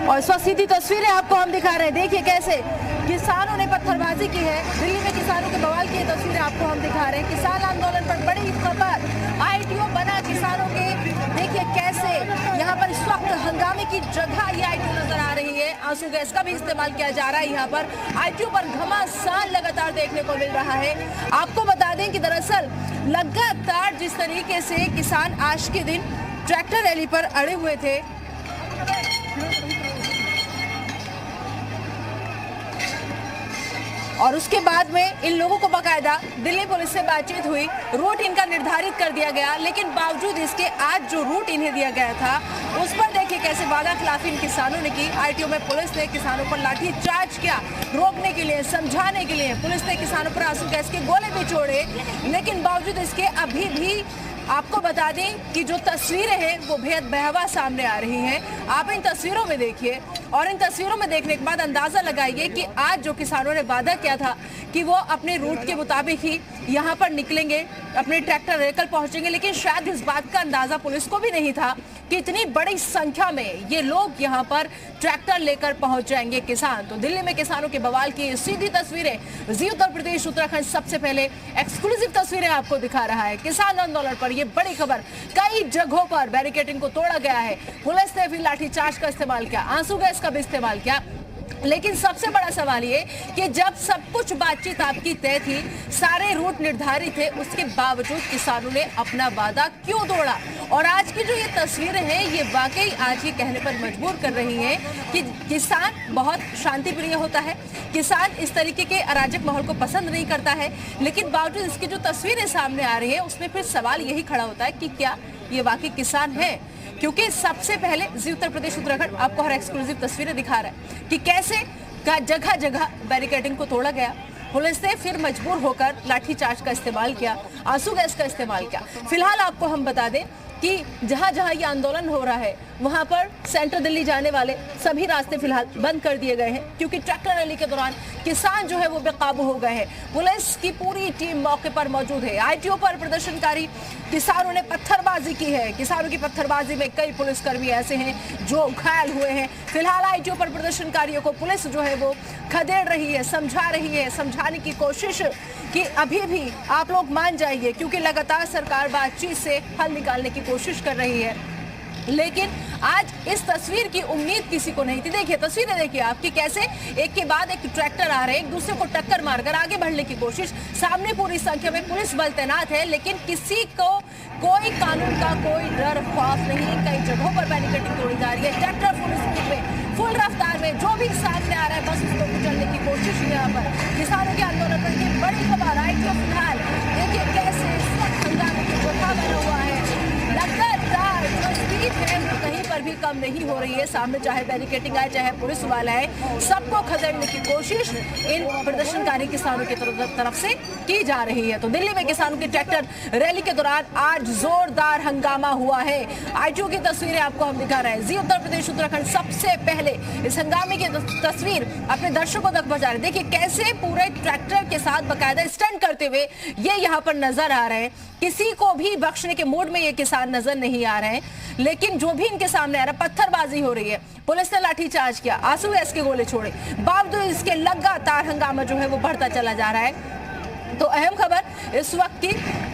और इस वक्त सीधी तस्वीरें आपको हम दिखा रहे हैं। देखिए कैसे किसानों ने पत्थरबाजी की है। दिल्ली में किसानों के बवाल की तस्वीरें आपको हम दिखा रहे हैं। किसान आंदोलन पर बड़ी खबर, आईटीओ बना किसानों के। देखिए कैसे यहाँ पर इस वक्त हंगामे की जगह ये आईटीओ नजर आ रही है। आंसू गैस का भी इस्तेमाल किया जा रहा है। यहाँ पर आईटीओ पर घमासान लगातार देखने को मिल रहा है। आपको बता दें कि दरअसल लगातार जिस तरीके से किसान आज के दिन ट्रैक्टर रैली पर अड़े हुए थे, और उसके बाद में इन लोगों को बकायदा दिल्ली पुलिस से बातचीत हुई, रूट इनका निर्धारित कर दिया गया। लेकिन बावजूद इसके आज जो रूट इन्हें दिया गया था उस पर देखिए कैसे वादा खिलाफी इन किसानों ने की। आईटीओ में पुलिस ने किसानों पर लाठी चार्ज किया, रोकने के लिए, समझाने के लिए। पुलिस ने किसानों पर आंसू गैस के गोले भी छोड़े, लेकिन बावजूद इसके अभी भी आपको बता दें कि जो तस्वीरें हैं वो बेहद भयावह सामने आ रही हैं। आप इन तस्वीरों में देखिए और इन तस्वीरों में देखने के बाद अंदाजा लगाइए कि आज जो किसानों ने वादा किया था कि वो अपने रूट के मुताबिक ही यहाँ पर निकलेंगे, अपने ट्रैक्टर लेकर पहुंचेंगे, लेकिन शायद इस बात का अंदाजा पुलिस को भी नहीं था कि इतनी बड़ी संख्या में ये लोग यहाँ पर ट्रैक्टर लेकर पहुंच जाएंगे किसान। तो दिल्ली में किसानों के बवाल की सीधी तस्वीरें जी उत्तर प्रदेश उत्तराखंड सबसे पहले एक्सक्लूसिव तस्वीरें आपको दिखा रहा है। किसान आंदोलन पर यह बड़ी खबर, कई जगहों पर बैरिकेडिंग को तोड़ा गया है। पुलिस ने भी लाठीचार्ज का इस्तेमाल किया, आंसू गैस का भी इस्तेमाल किया। लेकिन सबसे बड़ा सवाल ये कि जब सब कुछ बातचीत आपकी तय थी, सारे रूट निर्धारित थे, उसके बावजूद किसानों ने अपना वादा क्यों तोड़ा? और आज की जो ये तस्वीरें हैं ये वाकई आज ये कहने पर मजबूर कर रही हैं कि किसान बहुत शांति प्रिय होता है, किसान इस तरीके के अराजक माहौल को पसंद नहीं करता है। लेकिन बावजूद इसकी जो तस्वीरें सामने आ रही है उसमें फिर सवाल यही खड़ा होता है कि क्या ये वाकई किसान है? क्योंकि सबसे पहले जी उत्तर प्रदेश उत्तराखंड आपको हर एक्सक्लूसिव तस्वीरें दिखा रहा है कि कैसे जगह जगह बैरिकेडिंग को तोड़ा गया। पुलिस ने फिर मजबूर होकर लाठीचार्ज का इस्तेमाल किया, आंसू गैस का इस्तेमाल किया। फिलहाल आपको हम बता दें कि जहां जहां ये आंदोलन हो रहा है वहां पर सेंट्रल दिल्ली जाने वाले सभी रास्ते फिलहाल बंद कर दिए गए हैं, क्योंकि ट्रैक्टर रैली के दौरान किसान जो है वो बेकाबू हो गए हैं। पुलिस की पूरी टीम मौके पर मौजूद है। आईटीओ पर प्रदर्शनकारी किसानों ने पत्थरबाजी की है। किसानों की पत्थरबाजी में कई पुलिसकर्मी ऐसे हैं जो घायल हुए हैं। फिलहाल आईटीओ पर प्रदर्शनकारियों को पुलिस जो है वो खदेड़ रही है, समझा रही है, समझाने की कोशिश कि अभी भी आप लोग मान जाइए, क्योंकि लगातार सरकार बातचीत से हल निकालने की कोशिश कर रही है। लेकिन आज इस तस्वीर की उम्मीद किसी को नहीं थी। देखिए तस्वीरें देखिए आपकी कैसे एक के बाद एक ट्रैक्टर आ रहे हैं, एक दूसरे को टक्कर मारकर आगे बढ़ने की कोशिश। सामने पूरी संख्या में पुलिस बल तैनात है, लेकिन किसी को कोई कानून का कोई डर खौफ नहीं। कई जगहों पर बैरिकेडिंग तोड़ी जा रही है। ट्रैक्टर फुल स्पीड में, फुल रफ्तार में, जो भी सामने आ रहा है बस उसको कुचलने की कोशिश है। यहाँ पर किसानों के आंदोलन पर ये बड़ी खबर आई जो फिलहाल देखिए कैसे हंगामे की जगह बना हुआ है। लगातार जो स्पीड है वो कहीं पर भी कम नहीं हो रही है। सामने चाहे बैरिकेडिंग आए, चाहे पुलिस वाला है, सबको खदेड़ने की कोशिश इन प्रदर्शनकारी किसानों की तरफ से की जा रही है। तो दिल्ली में किसानों की ट्रैक्टर रैली के दौरान आज जोरदार हंगामा हुआ है। आईटीओ की तस्वीरें आपको हम दिखा रहे हैं। जी उत्तर प्रदेश उत्तराखंड सबसे पहले इस हंगामे की तस्वीर अपने दर्शकों तक पहुंचा रहे हैं। देखिए कैसे पूरे ट्रैक्टर के साथ बाकायदा स्टंट करते हुए ये यहाँ पर नजर आ रहे हैं। किसी को भी बख्शने के मूड में ये किसान नजर नहीं आ रहे हैं, लेकिन जो भी इनके सामने आ रहा है पत्थरबाजी हो रही है। पुलिस ने लाठीचार्ज किया, आंसू गैस के गोले छोड़े, बावजूद इसके लगातार हंगामा जो है वो बढ़ता चला जा रहा है। तो अहम खबर इस वक्त की,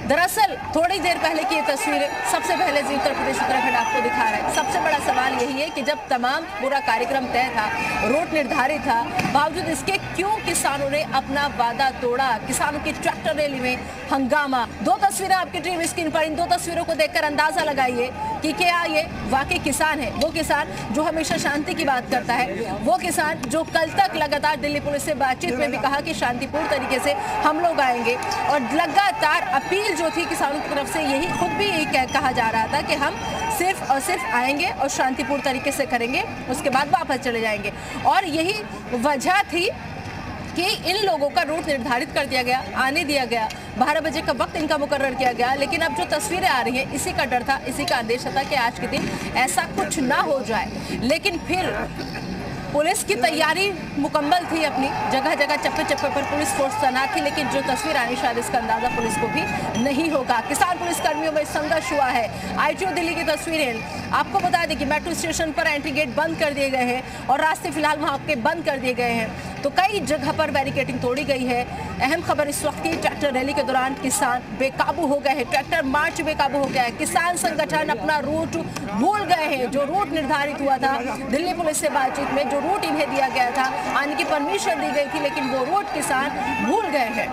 दरअसल थोड़ी देर पहले की ये तस्वीरें सबसे पहले जी उत्तर प्रदेश उत्तराखंड आपको दिखा रहा है। सबसे बड़ा सवाल यही है कि जब तमाम पूरा कार्यक्रम तय था, रूट निर्धारित था, बावजूद इसके क्यों किसानों ने अपना वादा तोड़ा? किसानों की ट्रैक्टर रैली में हंगामा। दो तस्वीरें आपकी टीवी स्क्रीन पर, इन दो तस्वीरों को देखकर अंदाजा लगाइए कि क्या ये वाकई किसान है। वो किसान जो हमेशा शांति की बात करता है, वो किसान जो कल तक लगातार दिल्ली पुलिस से बातचीत में भी कहा कि शांतिपूर्ण तरीके से हम लोग आएंगे, और लगातार अपील जो थी किसानों की तरफ से यही खुद भी यही कहा जा रहा था कि हम सिर्फ और सिर्फ आएंगे और शांतिपूर्ण तरीके से करेंगे, उसके बाद वापस चले जाएंगे। और यही वजह थी कि इन लोगों का रूट निर्धारित कर दिया गया, आने दिया गया, 12 बजे का वक्त इनका मुकर्रर किया गया। लेकिन अब जो तस्वीरें आ रही हैं इसी का डर था, इसी का अंदेशा था कि आज के दिन ऐसा कुछ ना हो जाए। लेकिन फिर पुलिस की तैयारी मुकम्मल थी, अपनी जगह जगह चप्पे चप्पे पर पुलिस फोर्स तैनात थी। लेकिन जो तस्वीर आई शायद इसका अंदाजा पुलिस को भी नहीं होगा। किसान पुलिस कर्मियों में संघर्ष हुआ है। आईटीओ दिल्ली की तस्वीरें आपको बता दें कि मेट्रो स्टेशन पर एंट्री गेट बंद कर दिए गए हैं और रास्ते फिलहाल वहां के बंद कर दिए गए हैं। तो कई जगह पर बैरिकेडिंग तोड़ी गई है। अहम खबर इस वक्त की, ट्रैक्टर रैली के दौरान किसान बेकाबू हो गए हैं, ट्रैक्टर मार्च बेकाबू हो गया है। किसान संगठन अपना रूट भूल गए हैं। जो रूट निर्धारित हुआ था दिल्ली पुलिस से बातचीत में, जो रूट इन्हें दिया गया था, आने की परमिशन दी गई थी, लेकिन वो रूट किसान भूल गए हैं।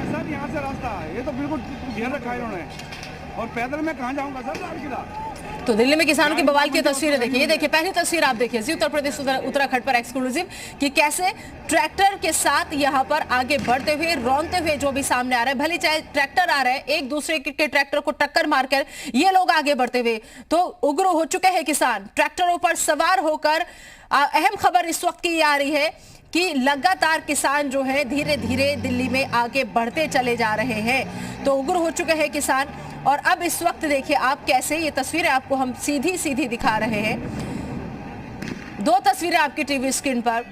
सर यहाँ से रास्ता है, ये तो बिल्कुल ध्यान रखा है इन्होंने। और पैदल मैं कहाँ जाऊँगा सर लाल किला। तो दिल्ली में किसानों की बवाल की तस्वीरें देखिए। ये देखिए पहली तस्वीर आप देखिए जी उत्तर प्रदेश उत्तराखंड पर एक्सक्लूसिव कि कैसे ट्रैक्टर के साथ यहाँ पर आगे बढ़ते हुए रौंदते हुए जो भी सामने आ रहा है, भले चाहे ट्रैक्टर आ रहा है, एक दूसरे के ट्रैक्टर को टक्कर मारकर ये लोग आगे बढ़ते हुए तो उग्र हो चुके हैं किसान। ट्रैक्टरों पर सवार होकर अहम खबर इस वक्त की आ रही है कि लगातार किसान जो है धीरे धीरे दिल्ली में आगे बढ़ते चले जा रहे हैं। तो उग्र हो चुके हैं किसान। और अब इस वक्त देखिए आप कैसे, ये तस्वीरें आपको हम सीधी सीधी दिखा रहे हैं, दो तस्वीरें आपकी टीवी स्क्रीन पर।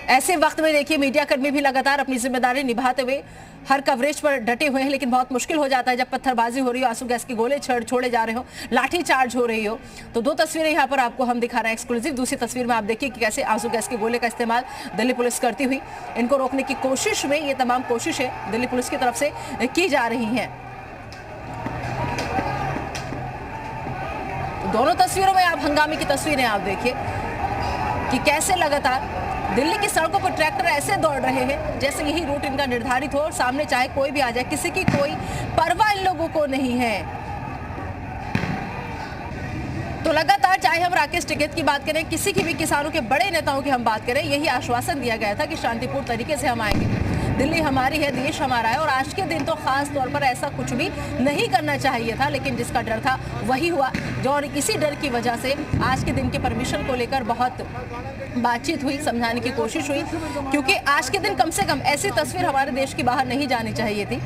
ऐसे वक्त में देखिए मीडिया कर्मी भी लगातार अपनी जिम्मेदारी निभाते हुए हर कवरेज पर डटे हुए हैं, लेकिन बहुत मुश्किल हो जाता है जब पत्थरबाजी हो रही हो, आंसू गैस के गोले छोड़े जा रहे हो, लाठी चार्ज हो रही हो। तो दो तस्वीरें यहाँ पर आपको हम दिखा रहे हैं एक्सक्लूसिव। दूसरी तस्वीर में आप देखिए कि कैसे आंसू गैस के गोले का इस्तेमाल दिल्ली पुलिस करती हुई इनको रोकने की कोशिश में, ये तमाम कोशिशें दिल्ली पुलिस की तरफ से की जा रही हैं। दोनों तस्वीरों में आप हंगामे की तस्वीरें आप देखिए कि कैसे लगातार दिल्ली की सड़कों पर ट्रैक्टर ऐसे दौड़ रहे हैं जैसे यही रूट इनका निर्धारित हो और सामने चाहे कोई भी आ जाए, किसी की कोई परवाह इन लोगों को नहीं है। तो लगातार चाहे हम राकेश टिकैत की बात करें, किसी की भी किसानों के बड़े नेताओं की हम बात करें, यही आश्वासन दिया गया था कि शांतिपूर्ण तरीके से हम आएंगे, दिल्ली हमारी है, देश हमारा है। और आज के दिन तो खास तौर पर ऐसा कुछ भी नहीं करना चाहिए था, लेकिन जिसका डर था वही हुआ। जो और इसी डर की वजह से आज के दिन के परमिशन को लेकर बहुत बातचीत हुई, समझाने की कोशिश हुई, क्योंकि आज के दिन कम से कम ऐसी तस्वीर हमारे देश की बाहर नहीं जानी चाहिए थी।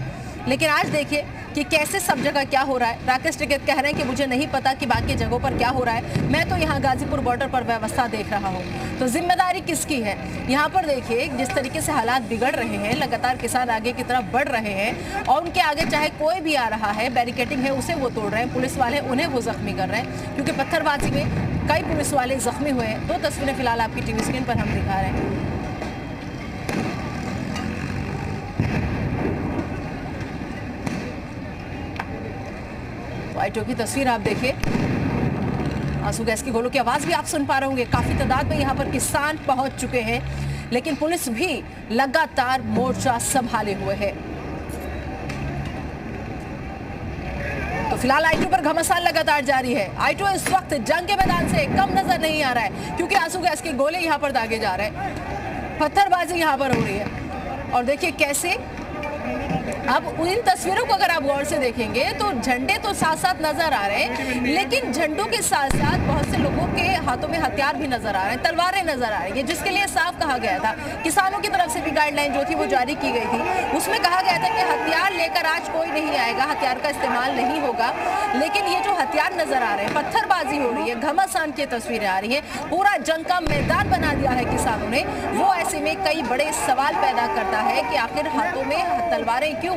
लेकिन आज देखिए कि कैसे सब जगह क्या हो रहा है। राकेश टिकैत कह रहे हैं कि मुझे नहीं पता कि बाकी जगहों पर क्या हो रहा है, मैं तो यहाँ गाजीपुर बॉर्डर पर व्यवस्था देख रहा हूँ। तो जिम्मेदारी किसकी है? यहाँ पर देखिए जिस तरीके से हालात बिगड़ रहे हैं, लगातार किसान आगे की तरफ बढ़ रहे हैं और उनके आगे चाहे कोई भी आ रहा है, बैरिकेडिंग है उसे वो तोड़ रहे हैं, पुलिस वाले उन्हें वो जख्मी कर रहे हैं, क्योंकि पत्थरबाजी में कई पुलिस वाले जख्मी हुए हैं। दो तस्वीरें फिलहाल आपकी टीवी स्क्रीन पर हम दिखा रहे हैं। आईटीओ की तस्वीर आप देखिए, आंसू गैस के गोलों की आवाज भी आप सुन पा रहे होंगे। काफी तादाद में यहाँ पर किसान पहुंच चुके हैं, लेकिन पुलिस भी लगातार मोर्चा संभाले हुए है। तो फिलहाल आईटीओ पर घमासान लगातार जारी है। आईटीओ इस वक्त जंग के मैदान से कम नजर नहीं आ रहा है, क्योंकि आंसू गैस के गोले यहाँ पर दागे जा रहे हैं, पत्थरबाजी यहाँ पर हो रही है। और देखिए कैसे अब इन तस्वीरों को अगर आप गौर से देखेंगे तो झंडे तो साथ साथ नजर आ रहे हैं, लेकिन झंडों के साथ साथ बहुत से लोगों के हाथों में हथियार भी नजर आ रहे हैं, तलवारें नजर आ रही है, जिसके लिए साफ कहा गया था, किसानों की तरफ से भी गाइडलाइन जो थी वो जारी की गई थी। उसमें कहा गया था कि हथियार लेकर आज कोई नहीं आएगा, हथियार का इस्तेमाल नहीं होगा। लेकिन ये जो हथियार नजर आ रहे हैं, पत्थरबाजी हो रही है, घमासान की तस्वीरें आ रही है, पूरा जंग का मैदान बना दिया है किसानों ने। वो ऐसे में कई बड़े सवाल पैदा करता है कि आखिर हाथों में तलवारें क्यों,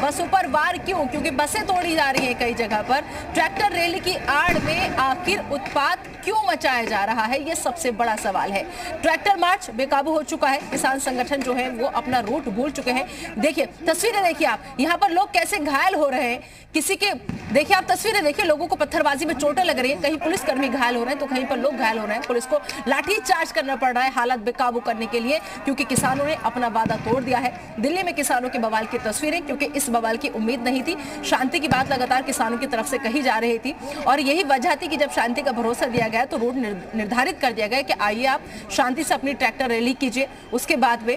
बसों पर वार क्यों, क्योंकि बसें तोड़ी जा रही हैं कई जगह पर। ट्रैक्टर रैली की आड़ में आखिर उत्पात क्यों मचाया जा रहा है, ये सबसे बड़ा सवाल है। ट्रैक्टर मार्च बेकाबू हो चुका है, किसान संगठन जो है वो अपना रूट भूल चुके हैं। देखिए तस्वीरें देखिए आप, यहाँ पर लोग कैसे घायल हो रहे हैं, किसी के देखिए आप तस्वीरें देखिए, लोगों को पत्थरबाजी में चोटें लग रही है, कहीं पुलिसकर्मी घायल हो रहे हैं तो कहीं पर लोग घायल हो रहे हैं। पुलिस को लाठी चार्ज करना पड़ रहा है हालात बेकाबू करने के लिए, क्योंकि किसानों ने अपना वादा तोड़ दिया है। दिल्ली में किसानों के बवाल की तस्वीरें, क्योंकि इस बवाल की उम्मीद नहीं थी, शांति की बात लगातार किसानों की तरफ से कही जा रही थी और यही वजह थी कि जब शांति का भरोसा दिया गया तो रूट निर्धारित कर दिया गया कि आइए आप शांति से अपनी ट्रैक्टर रैली कीजिए, उसके बाद में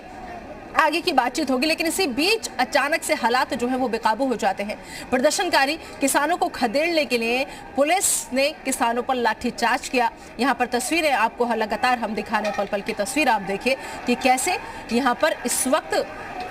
आगे की बातचीत होगी। लेकिन इसी बीच अचानक से हालात जो है वो बेकाबू हो जाते हैं। प्रदर्शनकारी किसानों को खदेड़ने के लिए पुलिस ने किसानों पर लाठीचार्ज किया। यहाँ पर तस्वीरें आपको लगातार हम दिखा रहे हैं, पल पल की तस्वीर आप देखिए कि कैसे यहाँ पर इस वक्त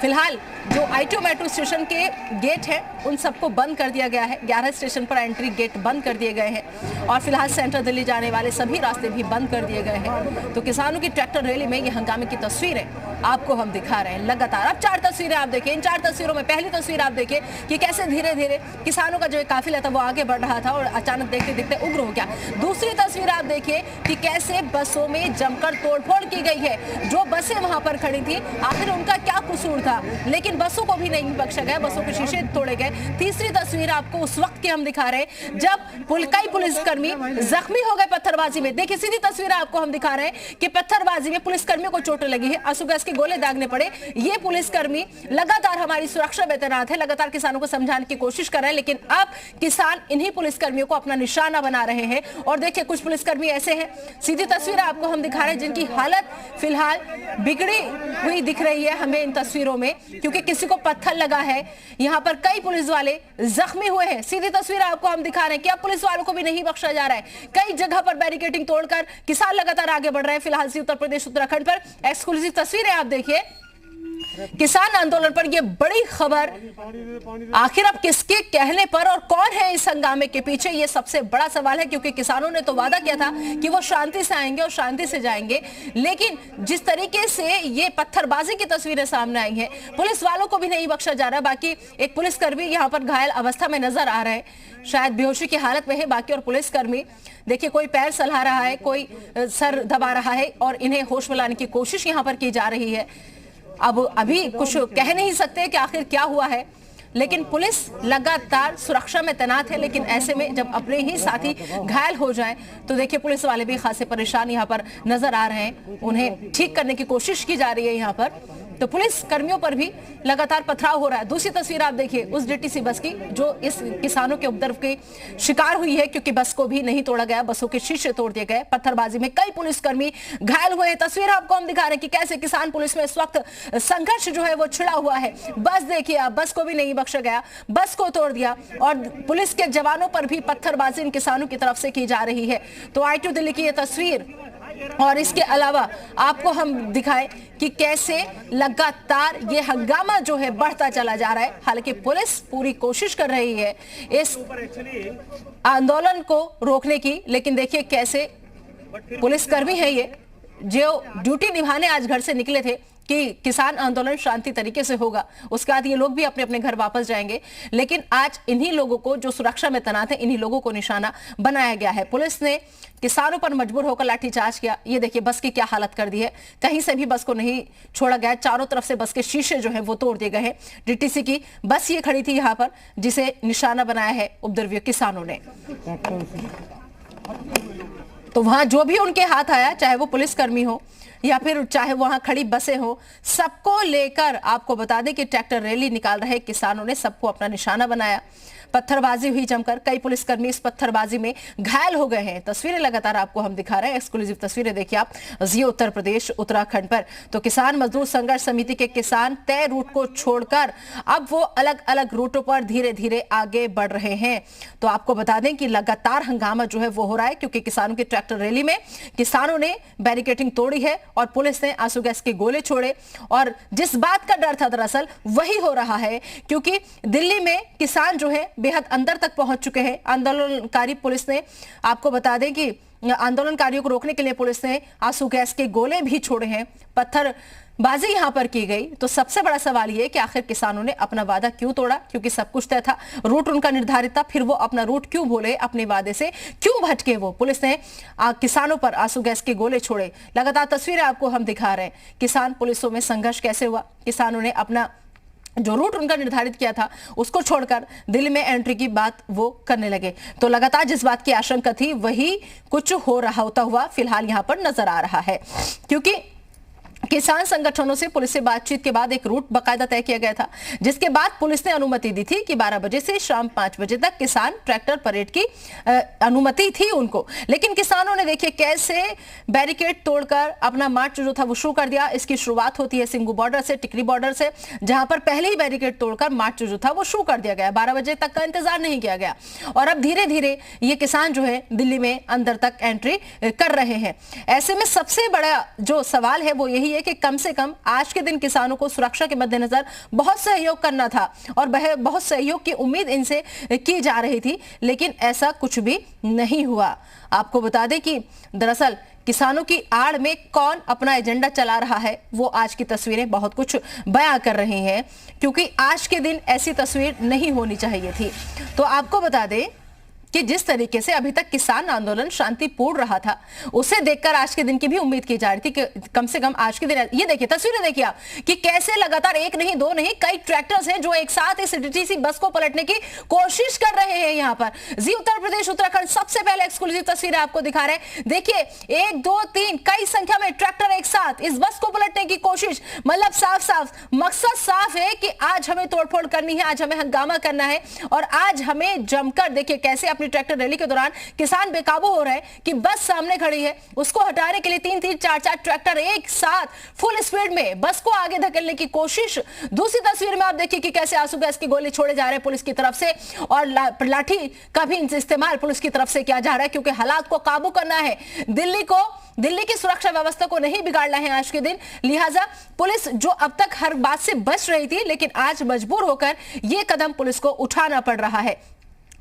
फिलहाल जो ITO मेट्रो स्टेशन के गेट है उन सबको बंद कर दिया गया है। 11 स्टेशन पर एंट्री गेट बंद कर दिए गए हैं और फिलहाल सेंट्रल दिल्ली जाने वाले सभी रास्ते भी बंद कर दिए गए हैं। तो किसानों की ट्रैक्टर रैली में ये हंगामे की तस्वीरें आपको हम दिखा रहे हैं लगातार। अब 4 तस्वीरें आप देखिए। इन 4 तस्वीरों में पहली तस्वीर आप देखिए कि कैसे धीरे धीरे किसानों का जो काफिला था वो आगे बढ़ रहा था और अचानक देखते देखते उग्र हो गया। दूसरी तस्वीर आप देखिए कि कैसे बसों में जमकर तोड़फोड़ की गई है। जो बसें वहां पर खड़ी थी आखिर उनका क्या कसूर था, लेकिन बसों को भी नहीं बख्शा गया, बसों के शीशे तोड़े गए। तीसरी तस्वीर आपको उस वक्त की हम दिखा रहे हैं जब कई पुलिसकर्मी जख्मी हो गए पत्थरबाजी में। देखिए सीधी तस्वीर आपको हम दिखा रहे हैं कि पत्थरबाजी में पुलिसकर्मियों को चोटें लगी है, आंसू गैस के गोले दागने पड़े। ये पुलिसकर्मी लगातार हमारी सुरक्षा में तैनात है, लगातार किसानों को समझाने की कोशिश कर रहे हैं, लेकिन अब किसान इन्हीं पुलिसकर्मियों को अपना निशाना बना रहे हैं। और देखिए कुछ पुलिसकर्मी ऐसे हैं, सीधी तस्वीर आपको हम दिखा रहे हैं जिनकी हालत फिलहाल बिगड़ी हुई दिख रही है हमें इन तस्वीरों में, क्योंकि किसी को पत्थर लगा है। यहां पर कई पुलिस वाले जख्मी हुए हैं। सीधी तस्वीर आपको हम दिखा रहे हैं कि अब पुलिस वालों को भी नहीं बख्शा जा रहा है। कई जगह पर बैरिकेडिंग तोड़कर किसान लगातार आगे बढ़ रहे हैं। फिलहाल से उत्तर प्रदेश उत्तराखंड पर एक्सक्लूसिव तस्वीरें आप देखिए। किसान आंदोलन पर यह बड़ी खबर, आखिर अब किसके कहने पर और कौन है इस हंगामे के पीछे, यह सबसे बड़ा सवाल है। क्योंकि किसानों ने तो वादा किया था कि वो शांति से आएंगे और शांति से जाएंगे, लेकिन जिस तरीके से ये पत्थरबाजी की तस्वीरें सामने आई हैं, पुलिस वालों को भी नहीं बख्शा जा रहा। बाकी एक पुलिसकर्मी यहां पर घायल अवस्था में नजर आ रहे हैं, शायद बेहोशी की हालत में है। बाकी और पुलिसकर्मी देखिए कोई पैर सलहा रहा है, कोई सर दबा रहा है और इन्हें होश में लाने की कोशिश यहां पर की जा रही है। अब अभी कुछ कह नहीं सकते कि आखिर क्या हुआ है, लेकिन पुलिस लगातार सुरक्षा में तैनात है। लेकिन ऐसे में जब अपने ही साथी घायल हो जाएं तो देखिए पुलिस वाले भी खासे परेशान यहां पर नजर आ रहे हैं, उन्हें ठीक करने की कोशिश की जा रही है यहां पर। तो पुलिस कर्मियों पर भी लगातार पथराव हो रहा है। दूसरी तस्वीर आप देखिए उस DTC बस की जो इस किसानों के उपद्रव के शिकार हुई है, क्योंकि बस को भी नहीं तोड़ा गया, बसों के शीशे तोड़ दिए गए। पत्थरबाजी में कई पुलिसकर्मी घायल हुए हैं। तस्वीर आपको हम दिखा रहे हैं कि कैसे किसान पुलिस में इस वक्त संघर्ष जो है वो छिड़ा हुआ है। बस देखिए आप, बस को भी नहीं बख्शा गया, बस को तोड़ दिया और पुलिस के जवानों पर भी पत्थरबाजी इन किसानों की तरफ से की जा रही है। तो ITO दिल्ली की यह तस्वीर और इसके अलावा आपको हम दिखाएं कि कैसे लगातार ये हंगामा जो है बढ़ता चला जा रहा है। हालांकि पुलिस पूरी कोशिश कर रही है इस आंदोलन को रोकने की, लेकिन देखिए कैसे पुलिसकर्मी है ये जो ड्यूटी निभाने आज घर से निकले थे कि किसान आंदोलन शांति तरीके से होगा, उसके बाद ये लोग भी अपने अपने घर वापस जाएंगे, लेकिन आज इन्हीं लोगों को जो सुरक्षा में तैनात है इन्हीं लोगों को निशाना बनाया गया है। पुलिस ने किसानों पर मजबूर होकर लाठीचार्ज किया। ये देखिए बस की क्या हालत कर दी है, कहीं से भी बस को नहीं छोड़ा गया, चारों तरफ से बस के शीशे जो है वो तोड़ दिए गए हैं। DTC की बस ये खड़ी थी यहाँ पर जिसे निशाना बनाया है उपद्रवी किसानों ने। तो वहां जो भी उनके हाथ आया, चाहे वो पुलिसकर्मी हो या फिर चाहे वहां खड़ी बसें हो, सबको लेकर आपको बता दें कि ट्रैक्टर रैली निकाल रहे किसानों ने सबको अपना निशाना बनाया। पत्थरबाजी हुई जमकर, कई पुलिसकर्मी इस पत्थरबाजी में घायल हो गए हैं। तस्वीरें लगातार आपको हम दिखा रहे हैं, एक्सक्लूसिव तस्वीरें देखिए आप जियो उत्तर प्रदेश उत्तराखंड पर। तो किसान मजदूर संघर्ष समिति के किसान तय रूट को छोड़कर अब वो अलग अलग रूटों पर धीरे धीरे आगे बढ़ रहे हैं। तो आपको बता दें कि लगातार हंगामा जो है वो हो रहा है, क्योंकि किसानों की ट्रैक्टर रैली में किसानों ने बैरिकेडिंग तोड़ी है और पुलिस ने आंसू गैस के गोले छोड़े। और जिस बात का डर था दरअसल वही हो रहा है, क्योंकि दिल्ली में किसान जो है बेहद अंदर तक पहुंच चुके हैं। आंदोलनकारी पुलिस ने, आपको बता दें कि आंदोलनकारियों को रोकने के लिए पुलिस ने आंसू गैस के गोले भी छोड़े हैं, पत्थरबाजी यहां पर की गई। तो सबसे बड़ा सवाल यह कि आखिर किसानों ने अपना वादा क्यों तोड़ा, क्योंकि सब कुछ तय था, रूट उनका निर्धारित था, फिर वो अपना रूट क्यों भूले, अपने वादे से क्यों भटके वो। पुलिस ने किसानों पर आंसू गैस के गोले छोड़े। लगातार तस्वीरें आपको हम दिखा रहे हैं, किसान पुलिसों में संघर्ष कैसे हुआ। किसानों ने अपना जो रूट उनका निर्धारित किया था उसको छोड़कर दिल्ली में एंट्री की बात वो करने लगे। तो लगातार जिस बात की आशंका थी वही कुछ हो रहा होता हुआ फिलहाल यहां पर नजर आ रहा है, क्योंकि किसान संगठनों से पुलिस से बातचीत के बाद एक रूट बकायदा तय किया गया था, जिसके बाद पुलिस ने अनुमति दी थी कि 12 बजे से शाम 5 बजे तक किसान ट्रैक्टर परेड की अनुमति थी उनको। लेकिन किसानों ने देखिए कैसे बैरिकेड तोड़कर अपना मार्च जो था वो शुरू कर दिया। इसकी शुरुआत होती है सिंगू बॉर्डर से, टिकरी बॉर्डर से, जहां पर पहले ही बैरिकेड तोड़कर मार्च जो था वो शुरू कर दिया गया। 12 बजे तक का इंतजार नहीं किया गया और अब धीरे धीरे ये किसान जो है दिल्ली में अंदर तक एंट्री कर रहे हैं। ऐसे में सबसे बड़ा जो सवाल है वो यही है कि कम से कम आज के दिन किसानों को सुरक्षा के मद्देनजर बहुत सहयोग करना था और बहुत सहयोग की उम्मीद इनसे की जा रही थी, लेकिन ऐसा कुछ भी नहीं हुआ। आपको बता दें कि दरअसल किसानों की आड़ में कौन अपना एजेंडा चला रहा है, वो आज की तस्वीरें बहुत कुछ बयां कर रही हैं, क्योंकि आज के दिन ऐसी तस्वीर नहीं होनी चाहिए थी। तो आपको बता दें कि जिस तरीके से अभी तक किसान आंदोलन शांतिपूर्ण रहा था, उसे देखकर आज के दिन की भी उम्मीद की जा रही थी कि कम से कम आज के दिन, ये देखिए तस्वीरें देखिए आप कि कैसे लगातार एक नहीं दो नहीं कई ट्रैक्टर्स हैं जो एक साथ इस डीटीसी बस को पलटने की कोशिश कर रहे हैं। यहां पर जी उत्तर प्रदेश उत्तराखंड सबसे पहले एक्सक्लूसिव तस्वीरें आपको दिखा रहे हैं। देखिए 1 2 3 कई संख्या में ट्रैक्टर एक साथ इस बस को पलटने की कोशिश, मतलब साफ साफ मकसद साफ है कि आज हमें तोड़फोड़ करनी है, आज हमें हंगामा करना है और आज हमें जमकर, देखिए कैसे अपनी ट्रैक्टर रैली के दौरान किसान बेकाबू हो रहे हैं कि बस सामने खड़ी है, उसको हटाने के लिए 3-3 4-4 ट्रैक्टर एक साथ फुल स्पीड में बस को आगे धकेलने की कोशिश। दूसरी तस्वीर में आप देखिए कि कैसे आंसू गैस के गोले छोड़े जा रहे हैं पुलिस की तरफ से और लाठी का भी इस्तेमाल पुलिस की तरफ से किया जा रहा है, क्योंकि हालात को काबू करना है। दिल्ली की सुरक्षा व्यवस्था को नहीं बिगाड़ना है आज के दिन, लिहाजा पुलिस जो अब तक हर बात से बच रही थी, लेकिन आज मजबूर होकर यह कदम पुलिस को उठाना पड़ रहा है।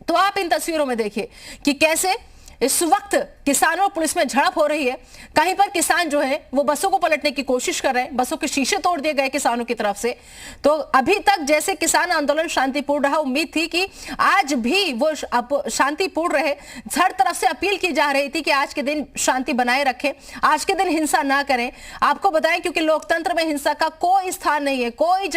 तो आप इन तस्वीरों में देखिए कि कैसे इस वक्त किसानों और पुलिस में झड़प हो रही है। कहीं पर किसान जो है वो बसों को पलटने की कोशिश कर रहे हैं, बसों के शीशे तोड़ दिए गए किसानों की तरफ से। तो अभी तक जैसे किसान आंदोलन शांतिपूर्ण रहा, उम्मीद थी कि आज भी वो शांतिपूर्ण रहे। हर तरफ से अपील की जा रही थी कि आज के दिन शांति बनाए रखें, आज के दिन हिंसा ना करें। आपको बताएं क्योंकि लोकतंत्र में हिंसा का कोई स्थान नहीं है, कोई